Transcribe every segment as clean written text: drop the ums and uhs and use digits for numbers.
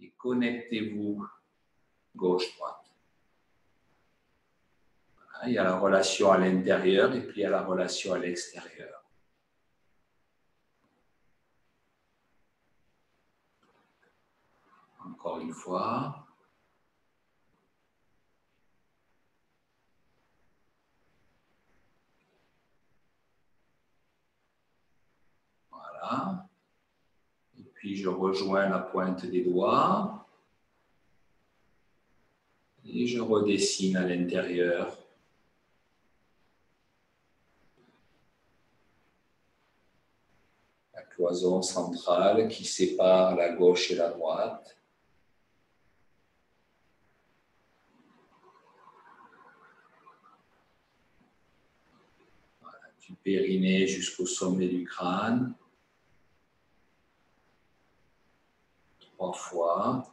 et connectez-vous gauche-droite. Voilà, il y a la relation à l'intérieur et puis il y a la relation à l'extérieur. Encore une fois. Voilà. Et puis je rejoins la pointe des doigts. Et je redessine à l'intérieur. La cloison centrale qui sépare la gauche et la droite. Voilà, du périnée jusqu'au sommet du crâne. 3 fois.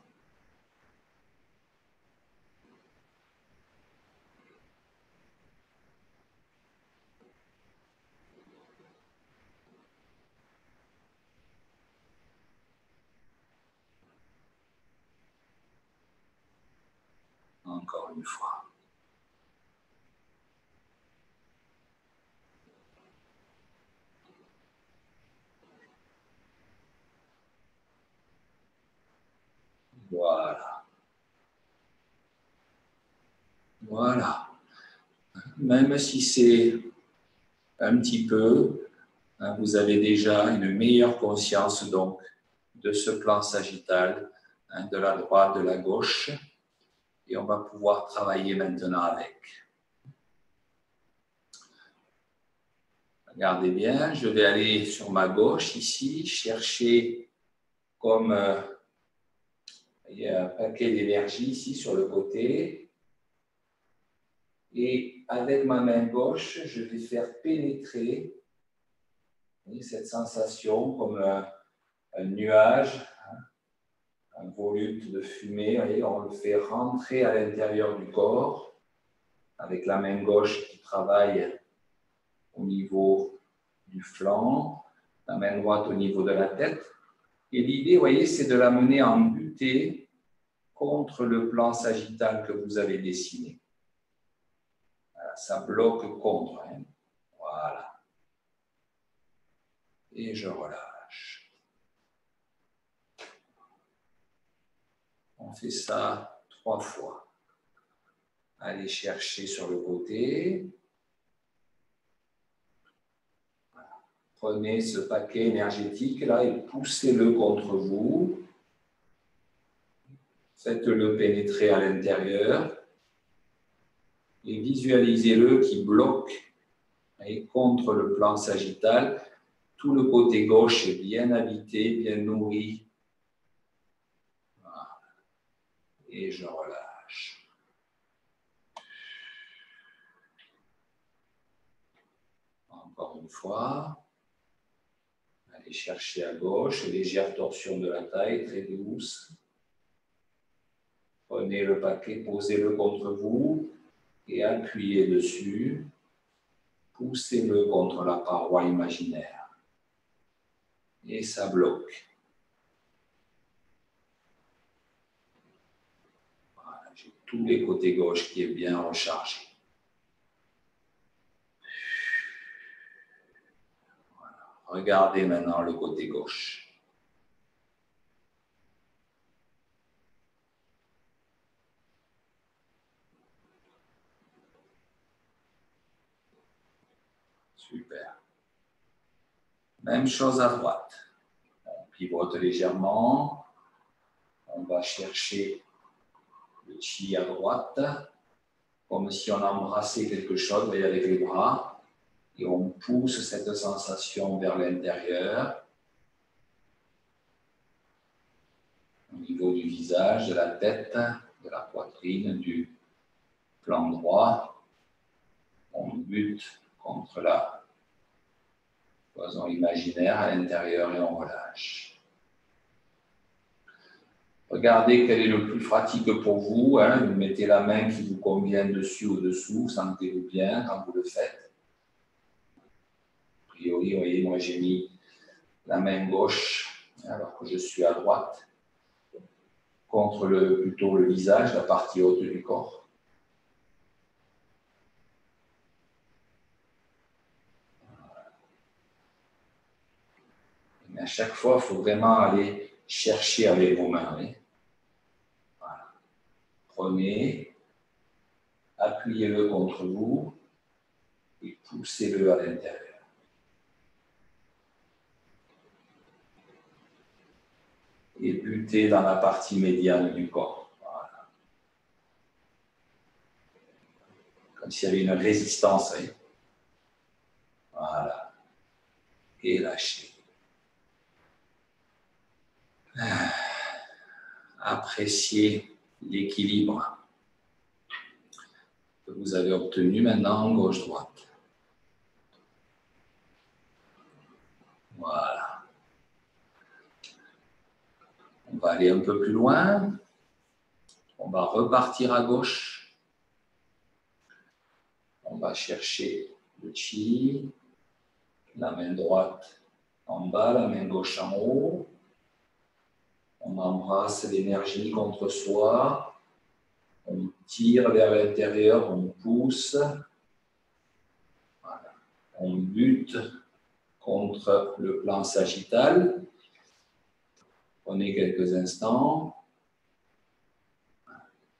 Encore une fois. Voilà. Voilà. Même si c'est un petit peu, vous avez déjà une meilleure conscience donc de ce plan sagittal, de la droite, de la gauche, et on va pouvoir travailler maintenant avec. Regardez bien, je vais aller sur ma gauche ici, chercher comme il y a un paquet d'énergie ici sur le côté. Et avec ma main gauche, je vais faire pénétrer cette sensation comme un nuage, un volute de fumée. Voyez, on le fait rentrer à l'intérieur du corps avec la main gauche qui travaille au niveau du flanc, la main droite au niveau de la tête. Et l'idée, vous voyez, c'est de l'amener en butée contre le plan sagittal que vous avez dessiné. Voilà, ça bloque contre. Voilà. Et je relâche. On fait ça 3 fois. Allez chercher sur le côté. Voilà. Prenez ce paquet énergétique là et poussez-le contre vous. Faites-le pénétrer à l'intérieur. Et visualisez-le qui bloque contre le plan sagittal. Tout le côté gauche est bien habité, bien nourri. Voilà. Et je relâche. Encore une fois. Allez chercher à gauche, légère torsion de la taille, très douce. Prenez le paquet, posez-le contre vous et appuyez dessus. Poussez-le contre la paroi imaginaire. Et ça bloque. Voilà, j'ai tous les côtés gauche qui est bien rechargé. Voilà. Regardez maintenant le côté gauche. Super. Même chose à droite. On pivote légèrement. On va chercher le chi à droite, comme si on embrassait quelque chose, vous voyez, avec les bras. Et on pousse cette sensation vers l'intérieur. Au niveau du visage, de la tête, de la poitrine, du flanc droit. On bute contre la cloison imaginaire à l'intérieur et on relâche. Regardez quel est le plus pratique pour vous. Vous mettez la main qui vous convient dessus ou dessous. Sentez-vous bien quand vous le faites. A priori, vous voyez, moi j'ai mis la main gauche alors que je suis à droite. contre plutôt le visage, la partie haute du corps. Mais à chaque fois, il faut vraiment aller chercher avec vos mains. Oui. Voilà. Prenez, appuyez-le contre vous et poussez-le à l'intérieur. Et butez dans la partie médiane du corps. Voilà. Comme s'il y avait une résistance. Oui. Voilà. Et lâchez. Appréciez l'équilibre que vous avez obtenu maintenant gauche-droite. Voilà. On va aller un peu plus loin. On va repartir à gauche. On va chercher le chi. La main droite en bas, la main gauche en haut. On embrasse l'énergie contre soi. On tire vers l'intérieur, on pousse. Voilà. On bute contre le plan sagittal. Prenez quelques instants.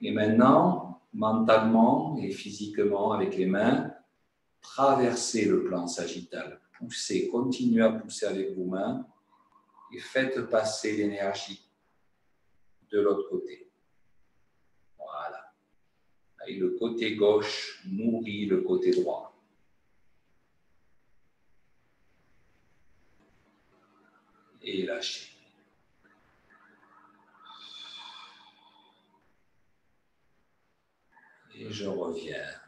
Et maintenant, mentalement et physiquement, avec les mains, traversez le plan sagittal. Poussez, continuez à pousser avec vos mains et faites passer l'énergie de l'autre côté. Voilà. Et le côté gauche nourrit le côté droit. Et lâchez. Et je reviens.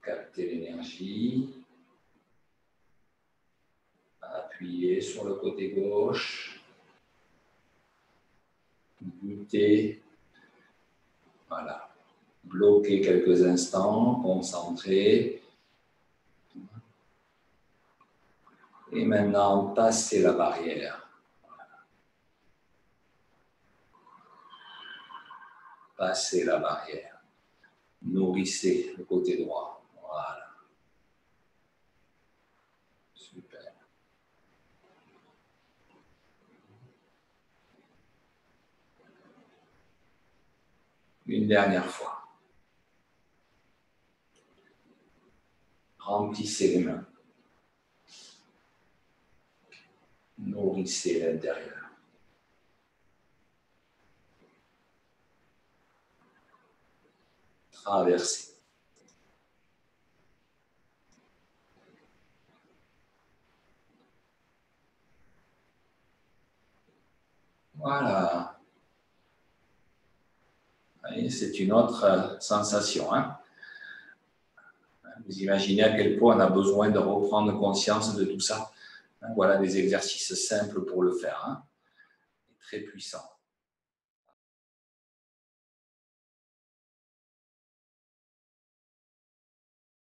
Captez l'énergie. Appuyez sur le côté gauche. Butez. Voilà. Bloquez quelques instants. Concentrez. Et maintenant, passez la barrière. Passez la barrière. Nourrissez le côté droit. Voilà. Super. Une dernière fois. Remplissez les mains. Nourrissez l'intérieur. Traversez. Voilà. C'est une autre sensation. Hein? Vous imaginez à quel point on a besoin de reprendre conscience de tout ça. Voilà des exercices simples pour le faire. Hein? Très puissants.